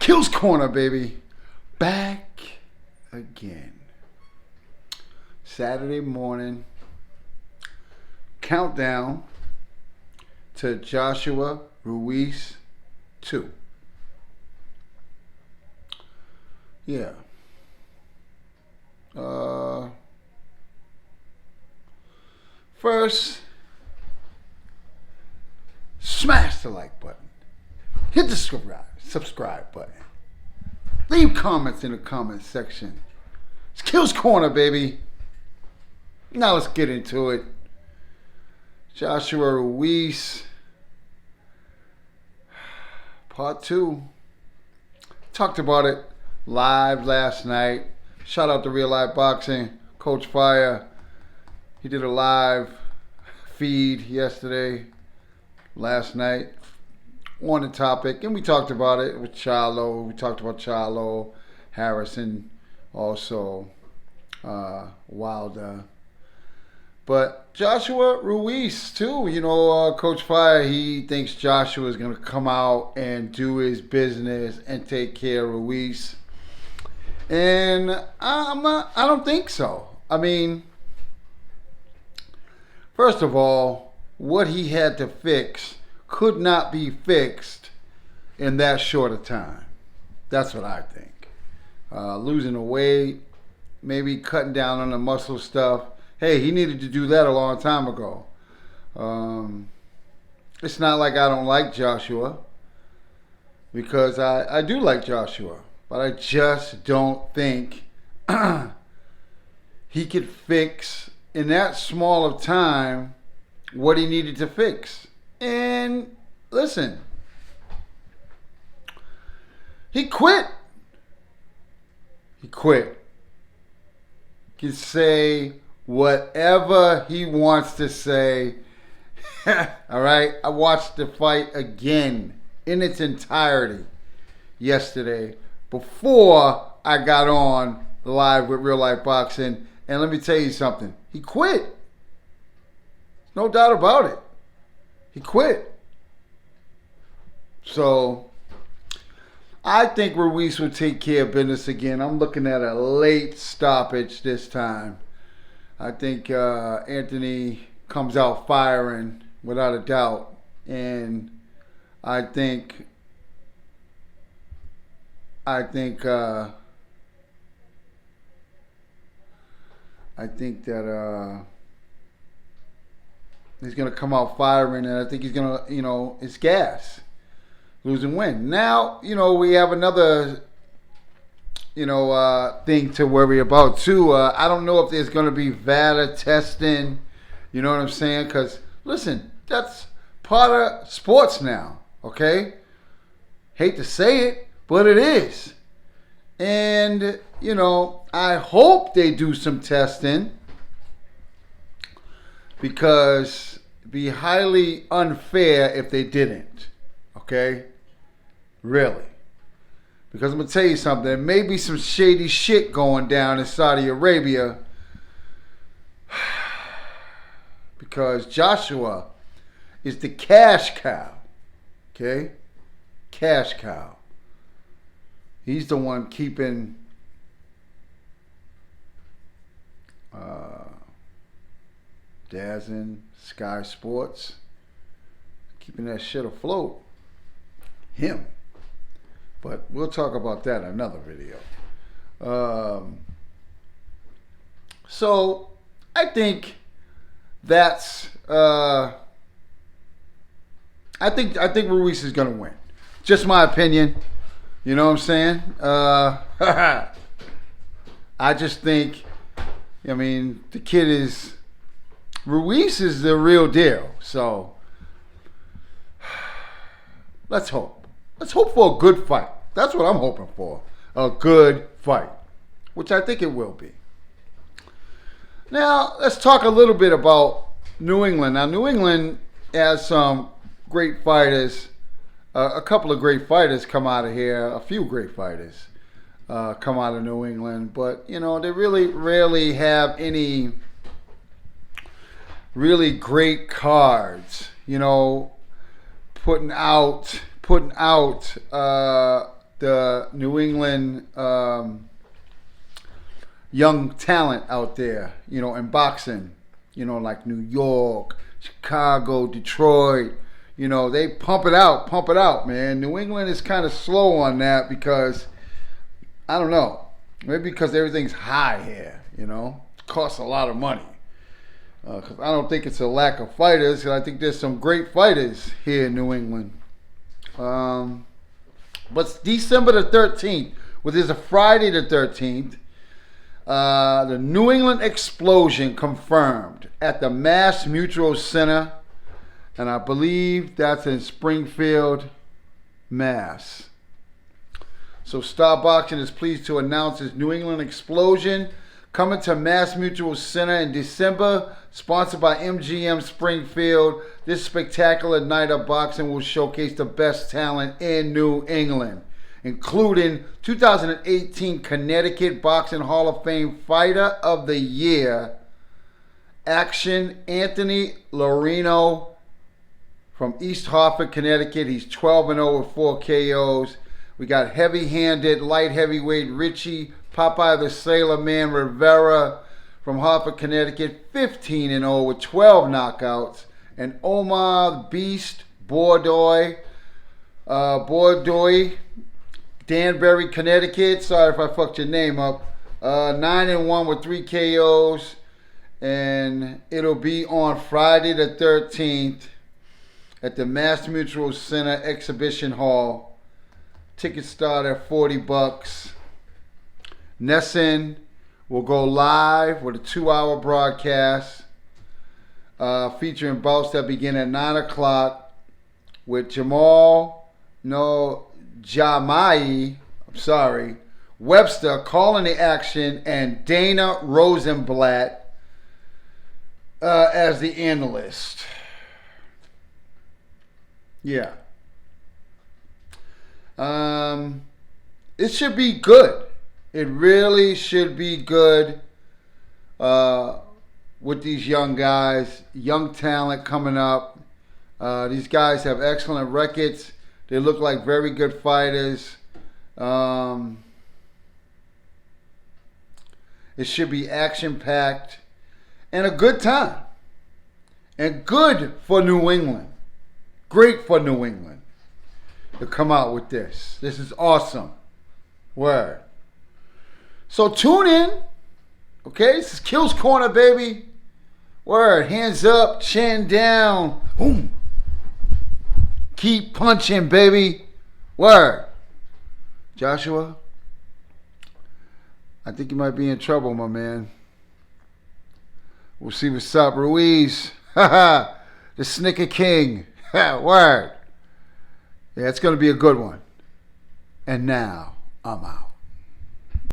Kills Corner, baby. Back again. Saturday morning. Countdown to Joshua Ruiz 2. Yeah. First, smash the like button. Hit the subscribe button. Leave comments in the comment section. It's Kills Corner, baby. Now let's get into it. Joshua Ruiz, part 2. Talked about it live last night. Shout out to Real Life Boxing, Coach Fire. He did a live feed last night, on the topic, and we talked about it with Charlo. We talked about Charlo, Harrison, also Wilder. But Joshua Ruiz, too. Coach Fire, he thinks Joshua is going to come out and do his business and take care of Ruiz. And I don't think so. I mean, first of all, what he had to fix could not be fixed in that short a time. That's what I think. Losing the weight, maybe cutting down on the muscle stuff. Hey, he needed to do that a long time ago. It's not like I don't like Joshua, because I do like Joshua, but I just don't think he could fix in that small of time what he needed to fix. And listen, he quit. He can say whatever he wants to say. All right. I watched the fight again in its entirety yesterday before I got on live with Real Life Boxing. And let me tell you something. He quit. No doubt about it. He quit. So I think Ruiz will take care of business again. I'm looking at a late stoppage this time. I think Anthony comes out firing without a doubt. And I think that he's going to come out firing, and I think he's going to, it's gas. Lose and win. Now, we have another, thing to worry about, too. I don't know if there's going to be VADA testing, you know what I'm saying? Because, listen, that's part of sports now, okay? Hate to say it, but it is. And, I hope they do some testing, because it'd be highly unfair if they didn't. Okay? Really. Because I'm going to tell you something. There may be some shady shit going down in Saudi Arabia. Because Joshua is the cash cow. Okay? Cash cow. He's the one keeping DAZN, Sky Sports, keeping that shit afloat. Him. But we'll talk about that in another video. So I think that's I think Ruiz is gonna win. Just my opinion. You know what I'm saying? I just think, the kid is, Ruiz is the real deal. So let's hope. Let's hope for a good fight. That's what I'm hoping for. A good fight, which I think it will be. Now, let's talk a little bit about New England. Now, New England has some great fighters. A couple of great fighters come out of here. A few great fighters come out of New England. But, they really rarely have any really great cards. Putting out the New England young talent out there, in boxing, like New York, Chicago, Detroit. They pump it out, man. New England is kind of slow on that because, I don't know, maybe because everything's high here, it costs a lot of money. Because I don't think it's a lack of fighters. I think there's some great fighters here in New England. But December the 13th, which is a Friday the 13th, the New England Explosion confirmed at the Mass Mutual Center, and I believe that's in Springfield, Mass. So Star Boxing is pleased to announce its New England Explosion coming to Mass Mutual Center in December, sponsored by MGM Springfield. This spectacular night of boxing will showcase the best talent in New England, including 2018 Connecticut Boxing Hall of Fame Fighter of the Year, Action Anthony Lorino from East Hartford, Connecticut. He's 12-0 with 4 KOs. We got heavy-handed light heavyweight Richie Popeye the Sailor Man Rivera from Hartford, Connecticut, 15-0 with 12 knockouts. And Omar Beast Bordoy, Danbury, Connecticut. Sorry if I fucked your name up. 9-1 with 3 KOs. And it'll be on Friday the 13th at the Mass Mutual Center Exhibition Hall. Tickets start at $40. Nesson will go live with a 2-hour broadcast featuring bouts that begin at 9 o'clock with Webster calling the action, and Dana Rosenblatt as the analyst. Yeah. It should be good. It really should be good with these young guys, young talent coming up. These guys have excellent records. They look like very good fighters. It should be action-packed and a good time. And good for New England. Great for New England to come out with this. This is awesome. Word. So tune in. Okay, this is Kills Corner, baby. Word. Hands up, chin down. Boom. Keep punching, baby. Word. Joshua, I think you might be in trouble, my man. We'll see what's up. Ruiz. The Snicker King. Word. Yeah, it's going to be a good one. And now, I'm out.